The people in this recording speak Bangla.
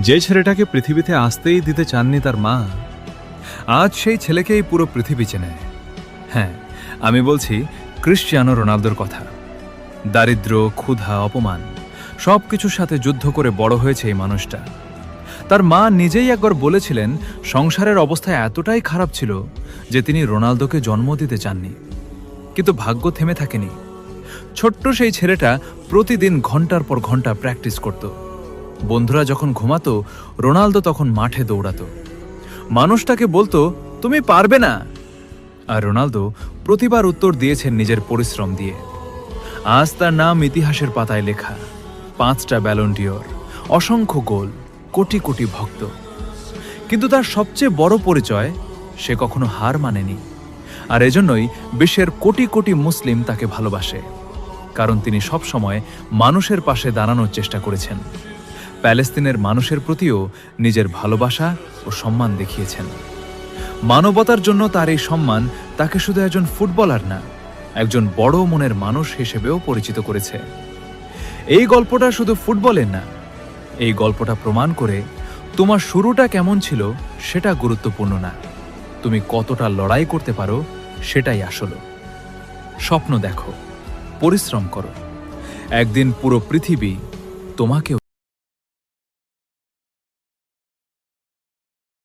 যে ছেলেটাকে পৃথিবীতে আসতেই দিতে চাননি তার মা, আজ সেই ছেলেকেই পুরো পৃথিবী চেনে। হ্যাঁ, আমি বলছি ক্রিশ্চিয়ানো রোনালদোর কথা। দারিদ্র্য, ক্ষুধা, অপমান সবকিছুর সাথে যুদ্ধ করে বড় হয়েছে এই মানুষটা। তার মা নিজেই একবার বলেছিলেন সংসারের অবস্থা এতটাই খারাপ ছিল যে তিনি রোনালদোকে জন্ম দিতে চাননি। কিন্তু ভাগ্য থেমে থাকেনি। ছোট্ট সেই ছেলেটা প্রতিদিন ঘন্টার পর ঘন্টা প্র্যাকটিস করত। বন্ধুরা যখন ঘুমাতো, রোনালদো তখন মাঠে দৌড়াতো। মানুষটাকে বলতো, তুমি পারবে না। আর রোনালদো প্রতিবার উত্তর দিয়েছেন নিজের পরিশ্রম দিয়ে। আজ তার নাম ইতিহাসের পাতায় লেখা। 5টা ব্যালন ডিওর, অসংখ্য গোল, কোটি কোটি ভক্ত। কিন্তু তার সবচেয়ে বড় পরিচয়, সে কখনো হার মানেনি। আর এজন্যই বিশ্বের কোটি কোটি মুসলিম তাকে ভালোবাসে, কারণ তিনি সব সময় মানুষের পাশে দাঁড়ানোর চেষ্টা করেছেন। প্যালেস্তিনের মানুষের প্রতিও নিজের ভালোবাসা ও সম্মান দেখিয়েছেন। মানবতার জন্য তার এই সম্মান তাকে শুধু একজন ফুটবলার না, একজন বড় মনের মানুষ হিসেবেও পরিচিত করেছে। এই গল্পটা শুধু ফুটবলের না, এই গল্পটা প্রমাণ করে তোমার শুরুটা কেমন ছিল সেটা গুরুত্বপূর্ণ না, তুমি কতটা লড়াই করতে পারো সেটাই আসল। স্বপ্ন দেখো, পরিশ্রম করো, একদিন পুরো পৃথিবী তোমাকে